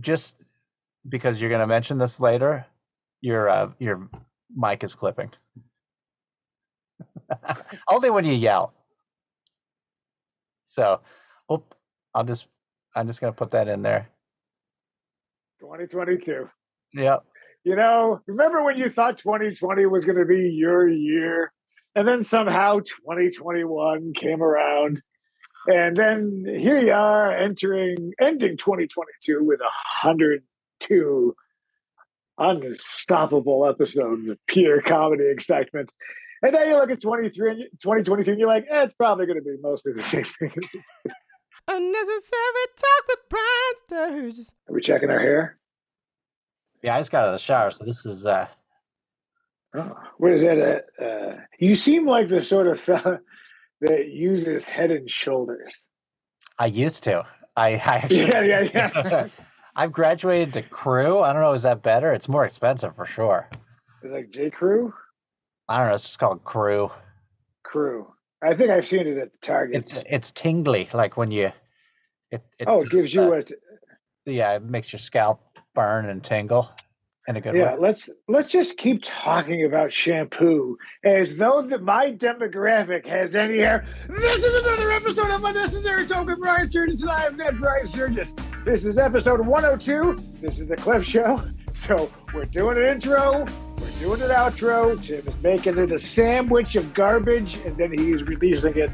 Just because you're going to mention this later, your mic is clipping. Only when you yell. So, I'm just going to put that in there. 2022. Yep. Remember when you thought 2020 was going to be your year, and then somehow 2021 came around, and then here you are ending 2022 with 102 unstoppable episodes of pure comedy excitement. And now you look at 2023 and you're like, it's probably going to be mostly the same thing. Unnecessary talk with Brian Sturges. Are we checking our hair? Yeah, I just got out of the shower, so this is what is that? You seem like the sort of fella that uses Head and Shoulders. I used to. I actually yeah. I've graduated to Crew. I don't know, is that better? It's more expensive for sure. It's like J. Crew? I don't know, it's just called Crew. Crew. I think I've seen it at the Targets. It's tingly, like when you it gives you a it makes your scalp burn and tingle in a good way. Yeah, let's just keep talking about shampoo as though my demographic has any hair. This is another episode of Unnecessary Talk with Brian Sturges, and I am Ned Brian Sturges. This is episode 102. This is the Cliff Show. So we're doing an intro, we're doing an outro. Tim is making it a sandwich of garbage, and then he's releasing it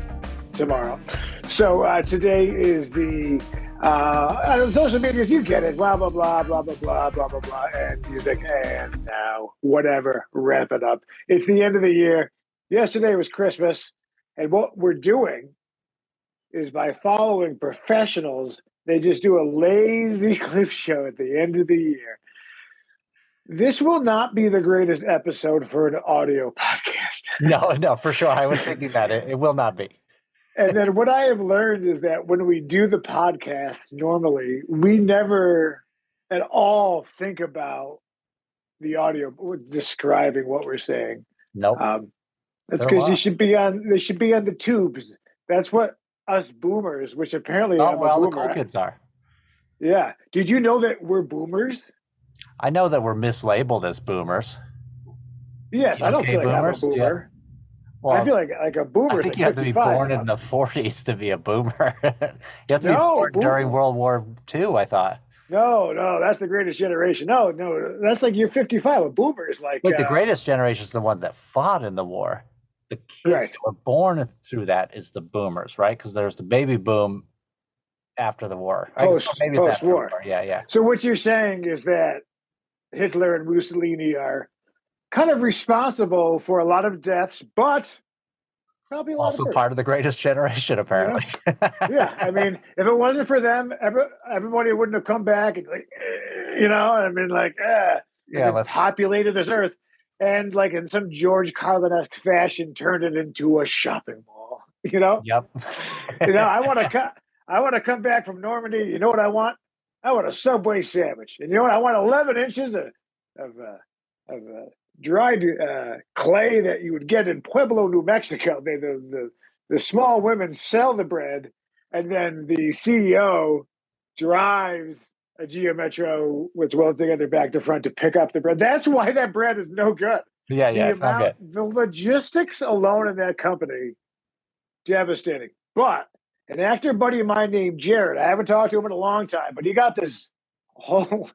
tomorrow. So today is the on social medias, you get it, blah, blah, blah, blah, blah, blah, blah, blah, blah, and music, and now, whatever, wrap it up. It's the end of the year. Yesterday was Christmas, and what we're doing is by following professionals, they just do a lazy clip show at the end of the year. This will not be the greatest episode for an audio podcast. No, for sure. I was thinking that. It will not be. And then what I have learned is that when we do the podcast, normally we never at all think about the audio describing what we're saying. Nope. That's because they should be on the tubes. That's what us boomers, which apparently the cool kids are. Yeah. Did you know that we're boomers? I know that we're mislabeled as boomers. Yes, I don't feel like I'm a boomer. Yeah. Well, I feel like a boomer. I think you have to be born in the 40s to be a boomer. You have to be born during World War II, I thought. No, that's the greatest generation. No, that's like you're 55. A boomer is like... Wait, the greatest generation is the ones that fought in the war. The kids that were born through that is the boomers, right? Because there's the baby boom after the war. Post-war. Yeah. So what you're saying is that Hitler and Mussolini are kind of responsible for a lot of deaths, but probably a lot also part of the greatest generation, apparently. Yeah, I mean, if it wasn't for them, everybody wouldn't have come back and populated this earth and like in some George Carlin-esque fashion turned it into a shopping mall. Yep. I want to come back from Normandy. You know what I want? I want a Subway sandwich, and you know what? I want 11 inches of dried clay that you would get in Pueblo, New Mexico. The small women sell the bread, and then the CEO drives a Geo Metro with well together back to front to pick up the bread. That's why that bread is no good. Yeah, it's not good. The logistics alone in that company, devastating. But an actor buddy of mine named Jared, I haven't talked to him in a long time, but he got this whole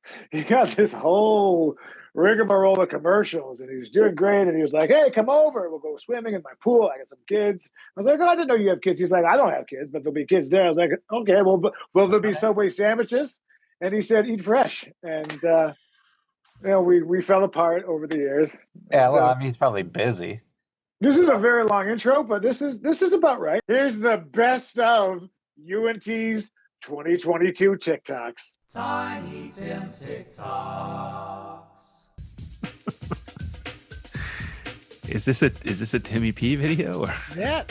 rigmarole of commercials, and he was doing great. And he was like, "Hey, come over. We'll go swimming in my pool. I got some kids." I was like, "Oh, I didn't know you have kids." He's like, "I don't have kids, but there'll be kids there." I was like, "Okay, well, will there be Subway sandwiches?" And he said, "Eat fresh." And we fell apart over the years. Yeah, well, I mean, he's probably busy. This is a very long intro, but this is about right. Here's the best of UNT's 2022 TikToks. Tiny Tim's TikToks. Is this a Timmy P video? Or? Yeah.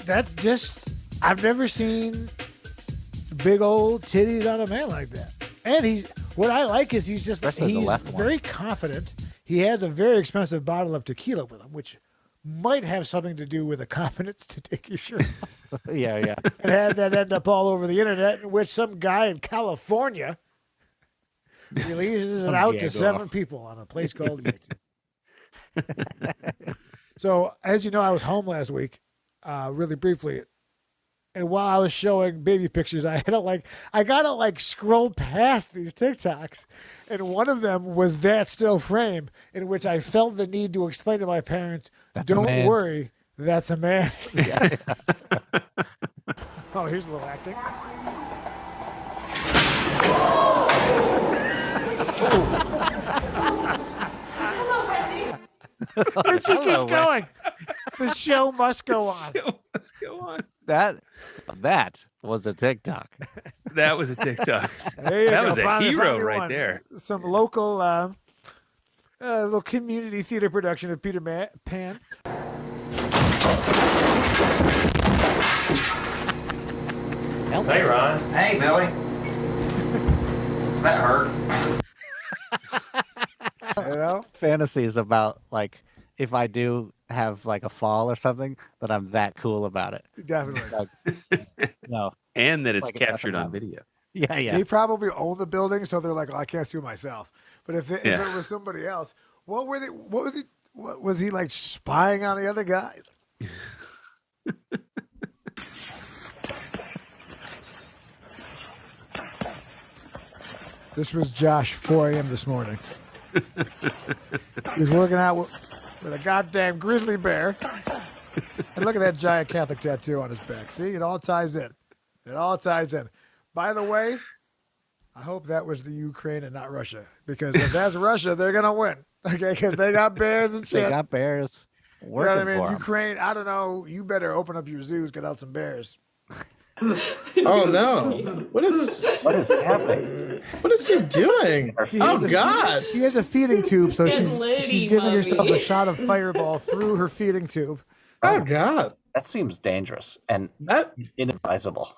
That's just, I've never seen big old titties on a man like that. And what I like is he's very confident. He has a very expensive bottle of tequila with him, which might have something to do with the confidence to take your shirt off. Yeah. and had that end up all over the internet, in which some guy in California releases it Some out to jaguar. 7 people on a place called YouTube. So, as you know, I was home last week, really briefly, and while I was showing baby pictures, I gotta scroll past these TikToks, and one of them was that still frame in which I felt the need to explain to my parents, That's a "Don't man." worry, that's a man." Oh, here's a little acting. And she keeps going. The show must go on. Let's go on. That was a TikTok. That was a TikTok. There you That go. was a Finally hero right one. there. Some local, little community theater production of Peter Pan. Hey, Ron. Hey, Billy. That hurt. You know? Fantasies about like if I do have like a fall or something, that I'm that cool about it. Definitely. Like, no. And that it's Like it captured on doesn't video. Yeah. They probably own the building, so they're like, "Oh, I can't sue myself." But if it was somebody else, what was he like spying on the other guys? This was Josh, 4 a.m. this morning. He was working out with a goddamn grizzly bear. And look at that giant Catholic tattoo on his back. See, it all ties in. It all ties in. By the way, I hope that was the Ukraine and not Russia. Because if that's Russia, they're going to win. Okay, because they got bears and shit. They got bears. You know what I Working mean? for 'em. Ukraine, I don't know. You better open up your zoos, get out some bears. Oh no! What is happening? What is she doing? Oh God! She has a feeding tube, so Good she's lady, giving mommy. herself a shot of fireball through her feeding tube. Oh God! That seems dangerous and That inadvisable.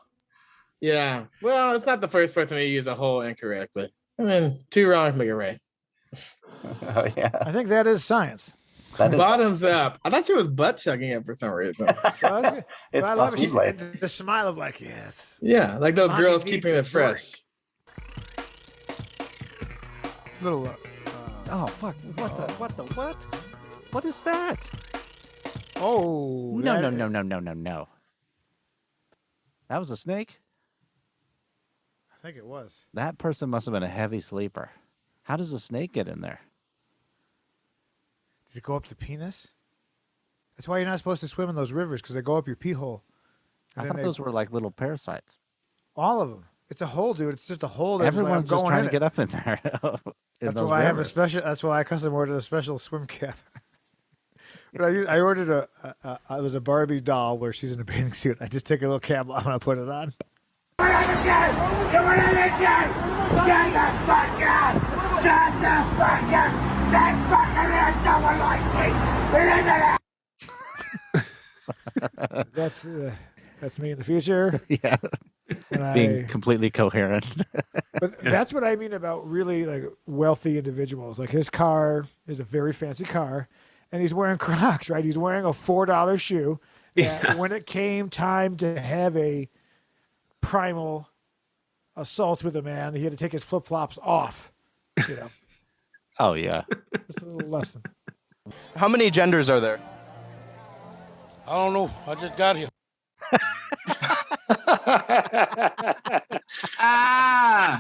yeah. Well, it's not the first person to use a hole incorrectly. I mean, 2 wrongs make a right. Oh yeah, I think that is science. that is. Bottoms up. I thought she was butt chugging it for some reason. Well, It's I love it. possibly. And the smile of like, yes. Yeah, like those Mommy girls needs keeping a it fresh. Little. Oh fuck! What? What is that? Oh. No. that- That was a snake. I think it was. That person must have been a heavy sleeper. How does a snake get in there? Did it go up the penis? That's why you're not supposed to swim in those rivers, because they go up your pee hole. And I then thought they- those were like little parasites. all of them. It's a hole, dude. It's just a hole. That's Everyone's just going trying in to get up in there. In That's those why I have a rivers. special. That's why I custom ordered a special swim cap. But I ordered it was a Barbie doll where she's in a bathing suit. I just take a little cap off and I put it on. That's me in the future. Yeah, When being completely coherent. But that's what I mean about really like wealthy individuals. Like his car is a very fancy car, and he's wearing Crocs, right? He's wearing a $4 shoe. That when it came time to have a primal assault with a man, he had to take his flip flops off. You know, Oh yeah. just a little lesson. How many genders are there? I don't know. I just got here.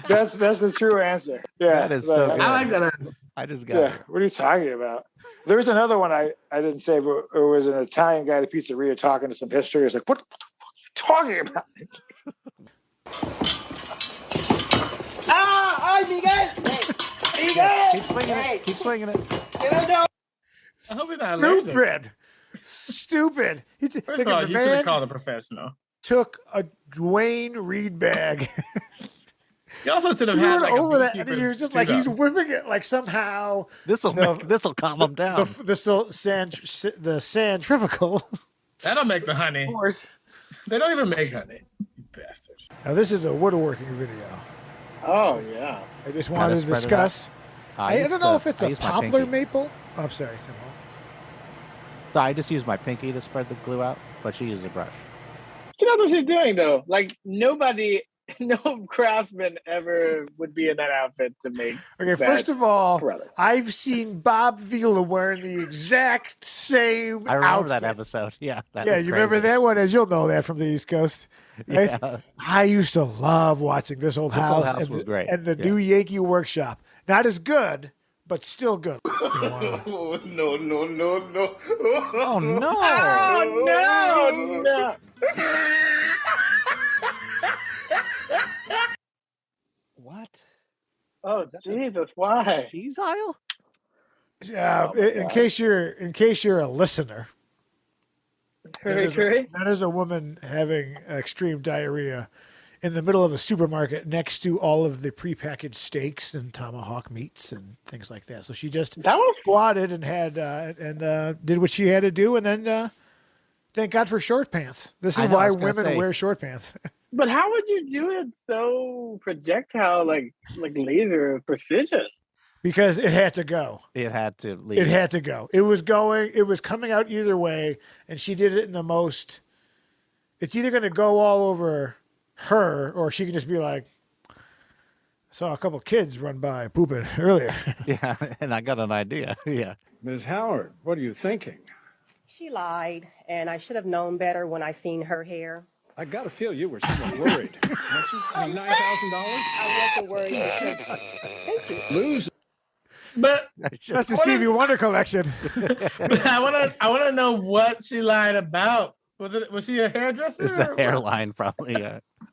That's the true answer. Yeah, That is so good. I like that. I just got Yeah, it. what are you talking about? There's another one I didn't say, but it was an Italian guy at a pizzeria talking to some history. It's like, what the fuck are you talking about? Keep swinging it. Keep swinging it. I hope he's not allergic. Stupid. First of all, you should have called a professional. Took a Dwayne Reed bag. You also should have He had went like a over that, and then beekeeper's he was just suit like, he's on. whipping it like somehow This'll calm them down. the centrifugal That'll make the honey. force. They don't even make honey. You bastards. Now this is a woodworking video. Oh yeah. I just Gotta wanted to spread it discuss. I used don't know to- if it's I a used my poplar pinky. maple. Oh, I'm sorry, Tim. So I just use my pinky to spread the glue out, but she uses a brush. She knows what she's doing, though. Like, nobody, no craftsman ever would be in that outfit to make. Okay, first of all, I've seen Bob Vila wearing the exact same I remember outfit. that episode. Yeah. Yeah, you remember that one? As you'll know that from the East Coast. Right? Yeah. I used to love watching This Old House. Old House was great. And the new Yankee Workshop. Not as good, but still good. Oh, no, no, no, no. Oh, no. Oh, no. What? Oh, Jesus, why? Cheese aisle? In case you're a listener, Curry? that is a woman having extreme diarrhea in the middle of a supermarket next to all of the prepackaged steaks and tomahawk meats and things like that. So she just squatted and had did what she had to do, and then thank God for short pants. This is why women wear short pants. But how would you do it so projectile, like laser precision? Because it had to go. It had to leave. It had to go. It was going. It was coming out either way, and she did it in the most. It's either going to go all over her, or she can just be like, "I saw a couple kids run by pooping earlier." Yeah, and I got an idea. Yeah. Ms. Howard, what are you thinking? She lied, and I should have known better when I seen her hair. I got to feel you were somewhat worried, weren't you? I mean, $9,000? I wasn't worried because thank you. Lose. But that's the Stevie Wonder collection. I wanna know what she lied about. Was she a hairdresser? It's a hairline, probably.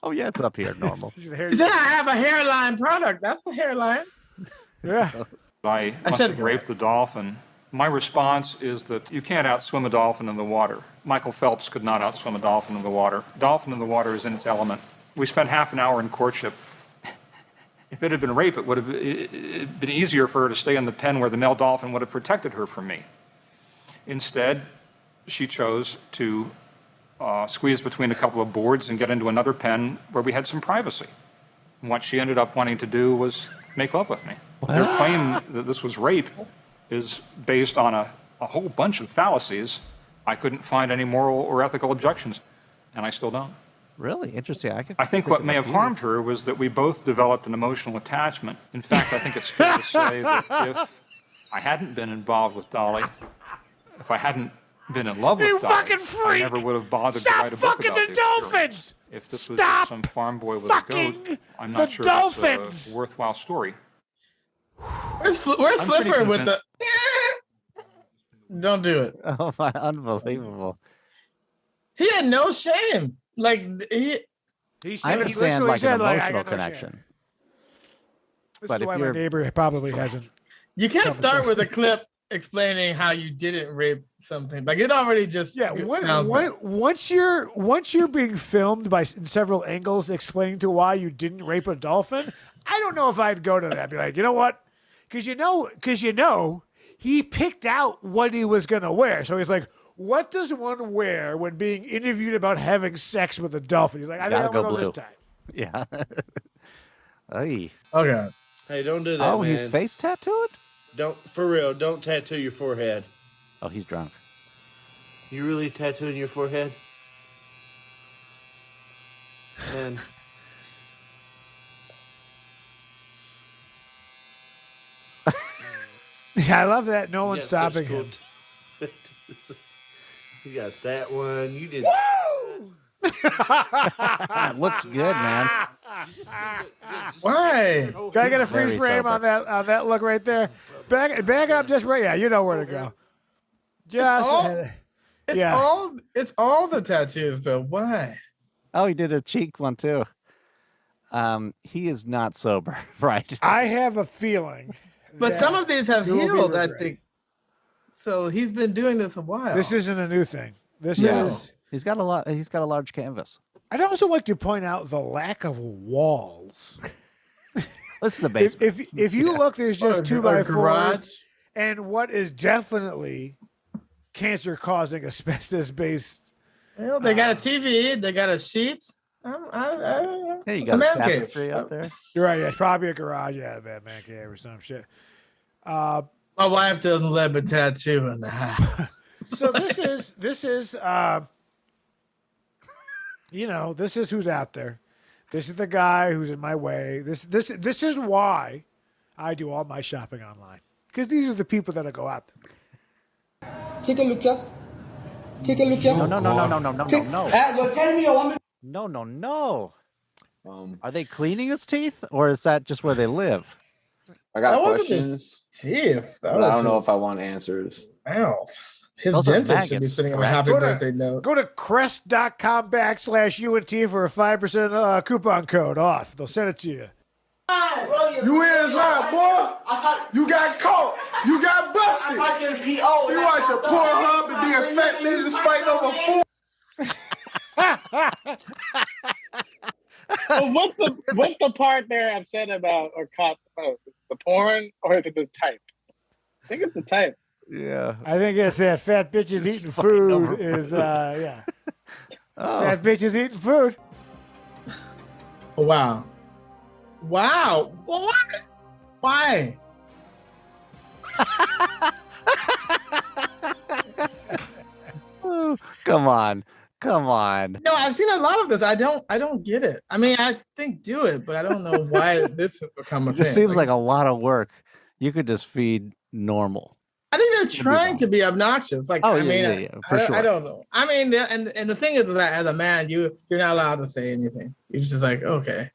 Oh yeah, it's up here, normal. She said I have a hairline product. That's a hairline. Yeah. I must have raped the dolphin. My response is that you can't outswim a dolphin in the water. Michael Phelps could not outswim a dolphin in the water. Dolphin in the water is in its element. We spent half an hour in courtship. If it had been rape, it would have been easier for her to stay in the pen where the male dolphin would have protected her from me. Instead, she chose to squeeze between a couple of boards and get into another pen where we had some privacy. And what she ended up wanting to do was make love with me. Their claim that this was rape is based on a whole bunch of fallacies. I couldn't find any moral or ethical objections, and I still don't. Really interesting. I think what may have harmed her was that we both developed an emotional attachment. In fact, I think it's fair to say that if I hadn't been involved with Dolly, if I hadn't been in love with Dolly, I never would have bothered to write a book about the dolphins. If this was just some farm boy with a goat, I'm not sure it's a worthwhile story. Where's Flipper with the? Don't do it. Oh my, unbelievable. He had no shame. Like I understand like an emotional connection. This is why my neighbor probably hasn't. You can't start with a clip explaining how you didn't rape something. Like it already just once you're being filmed by in several angles explaining to why you didn't rape a dolphin, I don't know if I'd go to that. I'd be like, you know what? Because you know he picked out what he was gonna wear. So he's like, what does one wear when being interviewed about having sex with a dolphin? He's like, I think I'm gonna go this time. Yeah. Hey. Okay. Hey, don't do that. Oh, man. he's face tattooed? Don't, for real, don't tattoo your forehead. Oh, he's drunk. You really tattooing your forehead? Man. Yeah, I love that. No one's stopping him. You got that one. You did. Woo! It looks good, man. Why? Gotta get a freeze frame on that look right there. Back up just right. Yeah, you know where to go. It's all the tattoos though. Why? Oh, he did a cheek one too. He is not sober, right? I have a feeling. But some of these have healed, I think. So he's been doing this a while. This isn't a new thing. This is. He's got a lot. He's got a large canvas. I'd also like to point out the lack of walls. This is the basement. If you look, there's just 2x4s, and what is definitely cancer-causing asbestos-based. Well, they got a TV. They got a sheet. Hey, you got a tapestry up there. You're right. Yeah, it's probably a garage. Yeah, a man cave or some shit. My wife doesn't let me tattoo in the house. So this is you know, this is who's out there. This is the guy who's in my way. This is why I do all my shopping online. Because these are the people that I go out there. Take a look at. Take a look at. No. You're telling me your woman. No. Are they cleaning his teeth, or is that just where they live? I got questions. Teeth. But I don't know if I want answers. Wow. His Those are dentist should be maggots, sending him a correct? happy birthday note. Go to crest.com/UNT for a 5% coupon code off. They'll send it to you. You inside, boy. You got caught. You got busted. You watch a Pornhub and be a fat ninjas fighting over four. Well, what's the part they're upset about or caught the most? The porn or is it the type? I think it's the type. Yeah. I think it's that fat bitches eating food is, yeah. Fat bitches eating food. Wow. Wow. Well, what? Why? Oh, come on. No, I've seen a lot of this. I don't get it. I mean, I think do it, but I don't know why this has become a It just thing. seems like a lot of work. You could just feed normal. I think they're trying to be obnoxious. Like, Oh, I yeah, mean, yeah, for sure. I don't know. I mean, and the thing is that as a man, you're not allowed to say anything. You're just like, okay.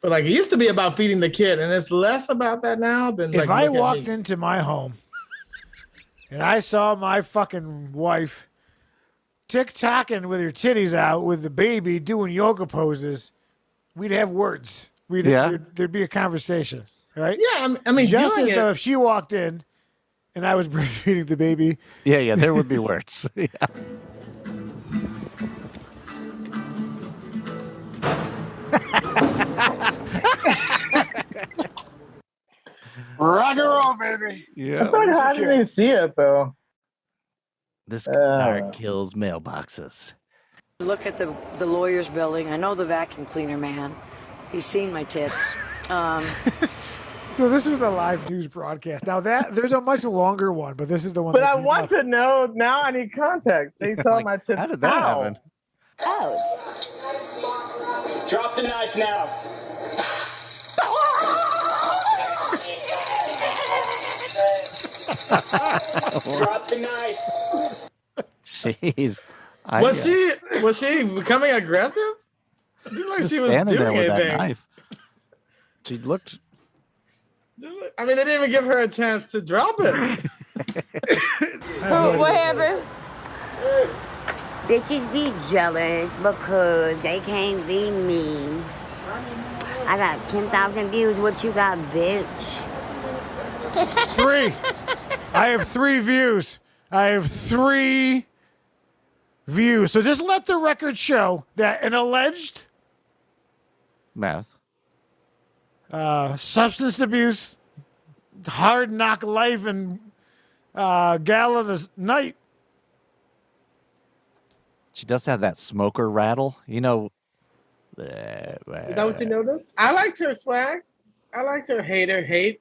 But like, it used to be about feeding the kid, and it's less about that now than like. If I look at walked me. into my home and I saw my fucking wife tick-tocking with her titties out with the baby doing yoga poses, we'd have words. There'd be a conversation, right? Yeah, I mean, just doing as though if she walked in and I was breastfeeding the baby. Yeah, there would be words. Yeah. Rock and roll, baby. Yeah. How did they see it though? This art kills mailboxes. Look at the lawyer's building. I know the vacuum cleaner man. He's seen my tits. So this was a live news broadcast. Now there's a much longer one, but this is the one. But I want to know now. I need context. They saw my tits. How did that happen? Ouch. Drop the knife now. Drop the knife. Jeez. Was she becoming aggressive? It didn't like Just she was standing there doing with that anything. knife. She looked. I mean, they didn't even give her a chance to drop it. What happened? Bitches be jealous because they can't be me. I got 10,000 views. What you got, bitch? 3. I have 3 views. I have 3 views. So just let the record show that an alleged Meth. substance abuse, hard knock life, and gal of the night. She does have that smoker rattle. You know. Is that what you noticed? I liked her swag. I liked her hate.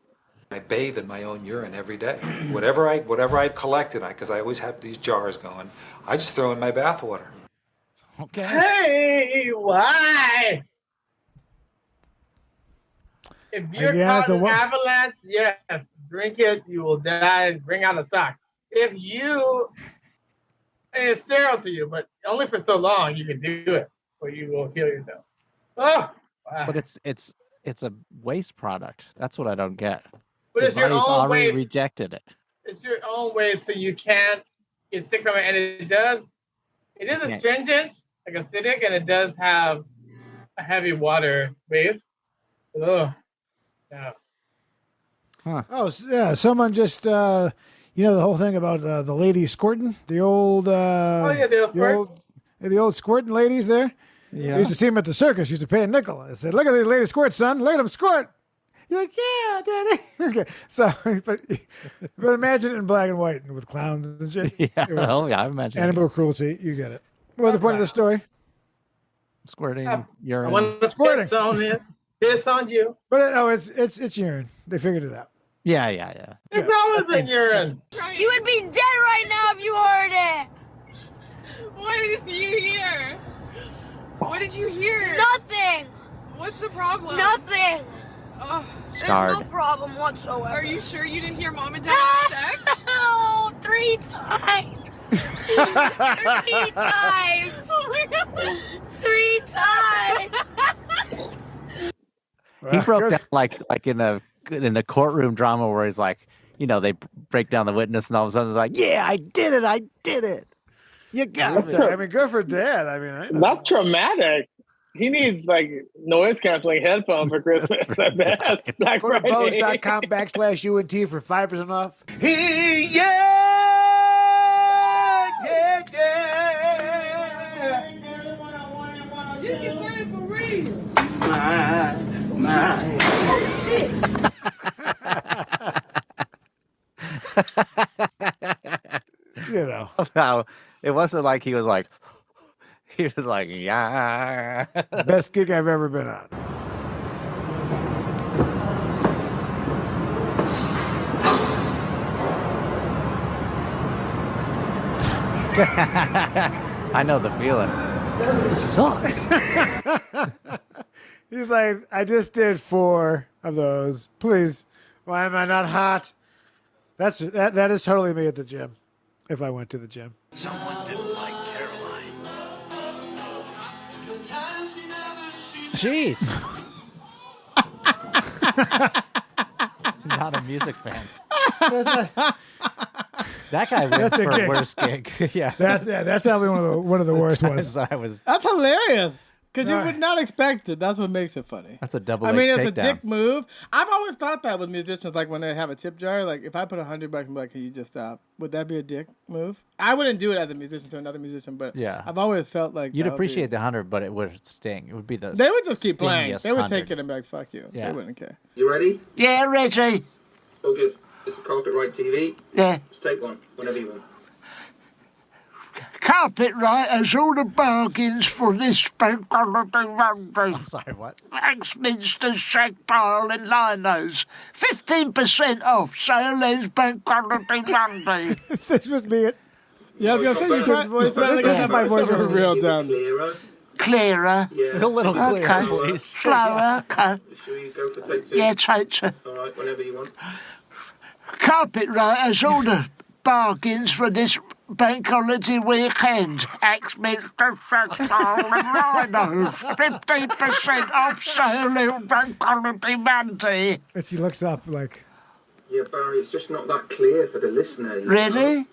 I bathe in my own urine every day. Whatever I've collected, because I always have these jars going, I just throw in my bathwater. Okay. Hey, why? If you're caught in an avalanche, yes, drink it. You will die and bring out a sock. If you, it's sterile to you, but only for so long you can do it, or you will kill yourself. Oh, wow. But it's a waste product. That's what I don't get. But The it's your body's own already waste. rejected it. It's your own way, so you can't get sick from it, and it is astringent, like acidic, and it does have a heavy water base. Ugh. Yeah. Huh. Oh, yeah. Someone just, the whole thing about the lady squirting, the old, the old squirting ladies there. Yeah. I used to see them at the circus. Used to pay a nickel. I said, "Look at these ladies squirt, son. Look at them squirt." You're like, "Yeah, Daddy." Okay. So, but imagine it in black and white and with clowns and shit. Yeah. Oh, yeah. I imagine. Animal cruelty. You get it. What was the point of the story? Squirting I urine. want to piss on it. Piss on you. But it's urine. They figured it out. Yeah. It's always in urine. You would be dead right now if you heard it. What if you hear? What did you hear? Nothing. What's the problem? Nothing. Oh, There's no problem whatsoever. are you sure you didn't hear Mom and Dad have sex? No, 3 times. 3 times. Oh my God. 3 times. He broke down like in a courtroom drama where he's like, you know, they break down the witness and all of a sudden it's like, yeah, I did it. You got me. I mean, good for Dad. I mean, That's traumatic. He needs like noise canceling headphones for Christmas. I bet. Black Go to Friday. Bose.com/UNT for 5% off. You can say it for real. You know. No, it wasn't like he was like, yeah. Best gig I've ever been on. I know the feeling. It sucks. He's like, I just did 4 of those. Please, why am I not hot? That is totally me at the gym. If I went to the gym. Someone didn't like Caroline. Jeez. Not a music fan. That guy wins That's a for gig. worst gig. Yeah. That's probably one of the worst ones. That's hilarious. Because you would not expect it. That's what makes it funny. That's a double. I mean, it's takedown. a dick move. I've always thought that with musicians, like when they have a tip jar, like if I put $100 and be like, "Can you just stop?" Would that be a dick move? I wouldn't do it as a musician to another musician, but Yeah. I've always felt like You'd that would appreciate the 100, but it would sting. It would be the. They would just keep playing. stingiest They would 100. take it and be like, "Fuck you." Yeah. They wouldn't care. You ready? Yeah, ready. Oh, good. It's the Carpet Right TV. Yeah. Let's take one, whenever you want. Carpet writers, all the bargains for this bank holiday Monday. I'm sorry, what? Axminster, Shagpile and Linos. 15% off. Sale ends bank holiday Monday. This was me. Yeah, I was gonna say you try voice. My voice was real dumb. Clearer. Yeah. A little clearer, Okay. please. Slower. Okay. Shall we go for take 2? Yeah, take 2. All right, whenever you want. Carpet writers, all the bargains for this bank holiday weekend. Axminster, Shagpile and Linos. 15% off sale in bank holiday Monday. And she looks up like, Yeah, Barry, it's just not that clear for the listener. you know? Really?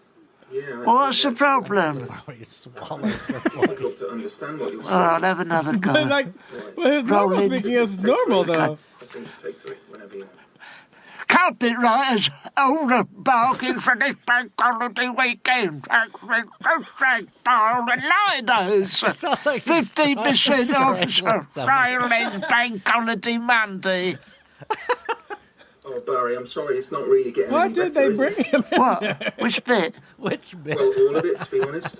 Yeah. What's the problem? You swallowed Difficult to understand what you're Oh, saying. I'll have another go. But like, well, his normal Rolling. speaking is normal though. I think take 3, whenever you want. Carpet writers, all the bargain for this bank holiday weekend. Axminster, Shagpile and Linos. Sounds like 15% off Strangling sale ends bank holiday Monday. Oh, Barry, I'm sorry, it's not really getting Why any did better, they is bring it? him? What? Which bit? Which bit? Well, all of it, to be honest.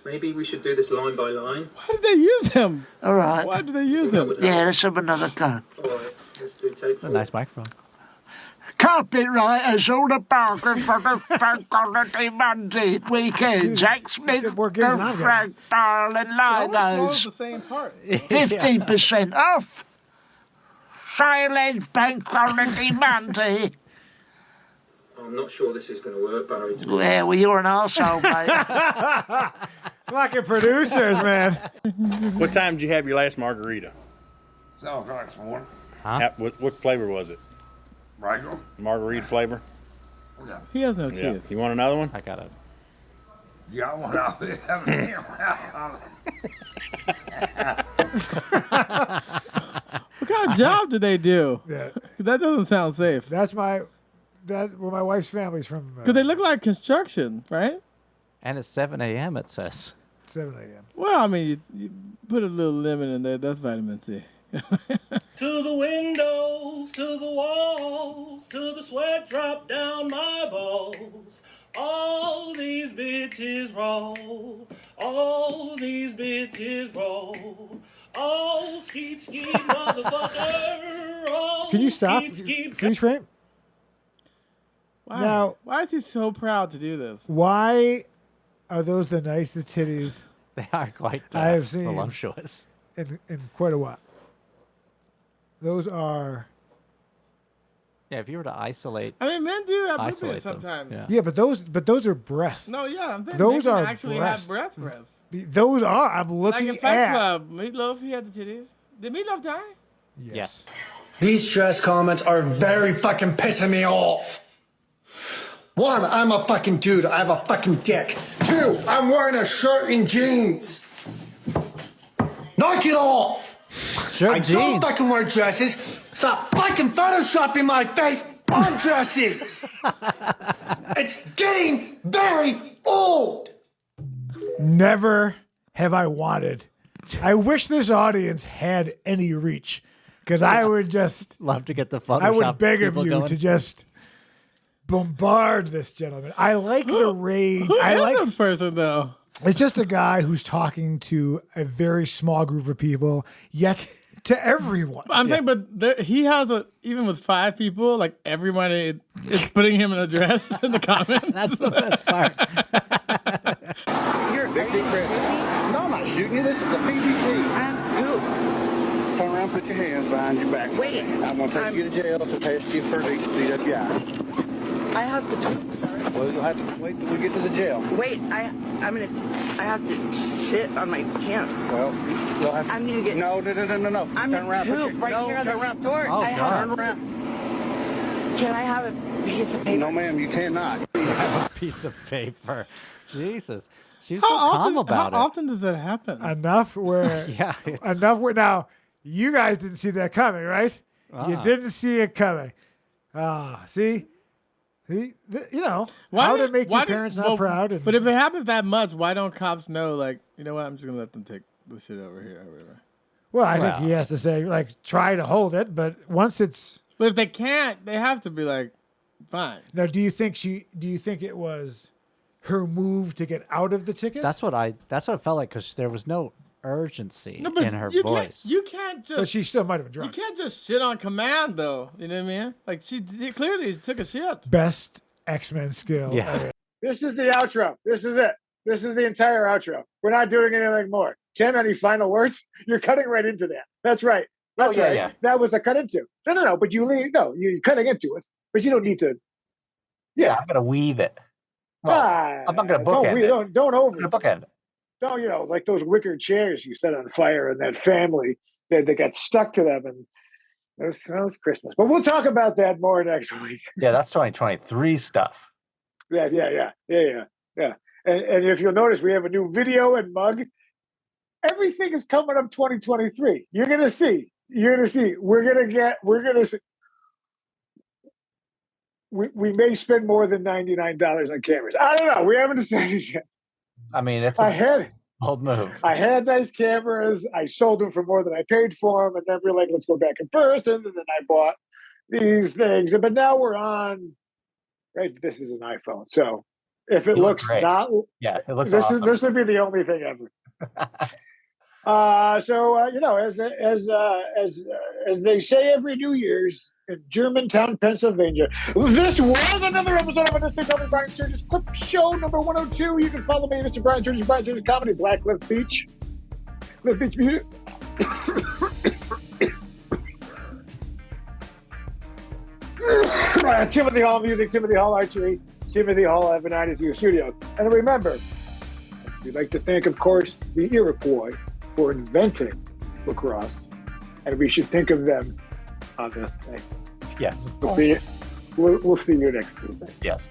Maybe we should do this line by line. Why did they use him? All right. Why did they use him? Yeah, let's have another go. All right, let's do take 4. A nice microphone. Carpet writers, all the bargain for the bank holiday Monday weekend. Axminster, Shagpile and Almost Linos. the same part. 15% off. Sale ends bank holiday Monday. I'm not sure this is going to work, Barry. To be Yeah, well, you're an arsehole, mate. fucking producers, man. What time did you have your last margarita? 7 o'clock this morning. Huh? What flavor was it? Regular? Margarita flavor? Yeah. He has no Yeah. teeth. You want another one? I got it. You got one out there. What kind of job do they do? Yeah. That doesn't sound safe. That's where my wife's family's from. Because they look like construction, right? And it's 7 a.m. It says. 7 a.m. Well, I mean, you put a little lemon in there. That's vitamin C. To the windows, to the walls, to the sweat drop down my balls. All these bitches roll, all these bitches roll. Oh, skeet, skeet, motherfucker. Oh, Can you stop? skeet, skeet. Freeze frame? Why? Now- Why is he so proud to do this? Why are those the nicest titties They are quite I have seen voluptuous. in quite a while. Those are. Yeah, if you were to isolate. I mean, men do have boobies isolate them, sometimes. Yeah, but those are breasts. No, yeah, I'm saying those men can are actually breasts. have breasts. Those are. I'm looking Like in Fight at. Club, Meatloaf, he had the titties. Did Meatloaf die? Yes. These stress comments are very fucking pissing me off. One, I'm a fucking dude. I have a fucking dick. Two, I'm wearing a shirt and jeans. Knock it off. Shirt and don't jeans. fucking wear dresses. Stop fucking photoshopping my face on dresses. It's getting very old. Never have I wanted. I wish this audience had any reach, because I would just love to get the Photoshop. I would beg of people you going. to just bombard this gentleman. I like the rage. Who I is like this person though? It's just a guy who's talking to a very small group of people, yet to everyone. I'm saying, but he has even with 5 people, like everybody is putting him in a dress in the comments. That's the best part. You're big red. No, I'm not shooting you. This is a PVC. I'm Turn around, put your hands behind your back. Wait. I'm going to take you to jail to test you for the DWI. I have to. Sorry. Well, you'll have to wait till we get to the jail. Wait, I have to shit on my pants. Well, you'll have to. I'm gonna get. No. I'm turn around. poop right here on the store. Oh, God. Turn around. Can I have a piece of paper? No, ma'am, you cannot. Have a piece of paper. Jesus. She's so calm about it. How often does that happen? Enough where Yeah, enough where now you guys didn't see that coming, right? You didn't see it coming. See? You know, how to make your parents not proud. And, but if it happens that much, why don't cops know, like, you know what, I'm just going to let them take the shit over here or whatever? well, I think he has to say, like, try to hold it, but once it's... But if they can't, they have to be like, fine. Now, do you think it was her move to get out of the ticket? That's what it felt like, because there was no urgency No, but in her you voice. You can't just... But she still might have been drunk. You can't just shit on command, though. You know what I mean? Like, she clearly took a shit. Best X-Men skill. Yeah. ever. This is the outro. This is it. This is the entire outro. We're not doing anything more. Tim, any final words? You're cutting right into that. That's right. That's right. Yeah. That was the cut into. No. But you're cutting into it. But you don't need to. Yeah, I'm gonna weave it. Well, I'm not gonna bookend it. Don't over. I'm gonna bookend it. Don't, like those wicker chairs you set on fire in that family that got stuck to them, and that was Christmas. But we'll talk about that more next week. Yeah, that's 2023 stuff. Yeah. And if you'll notice, we have a new video and mug. Everything is coming up 2023. You're gonna see. We're gonna see. We may spend more than $99 on cameras. I don't know. We haven't decided yet. I mean, it's bold move. I had nice cameras. I sold them for more than I paid for them, and then we're like, let's go back in person. And then I bought these things. But now we're on. Right, this is an iPhone, so if it looks great. not, it looks this awesome. This would be the only thing ever. As they say every New Year's in Germantown, Pennsylvania, this was another episode of Mr. Tony Brian Sturges Clip Show number 102. You can follow me, Mr. Brian Sturges Comedy, Black Cliff Beach Music. Timothy Hall Music, Timothy Hall Archery, Timothy Hall Avenatti Studios. And remember, we'd like to thank, of course, the Iroquois for inventing lacrosse, and we should think of them on this day. Yes. We'll see you next Tuesday. Yes.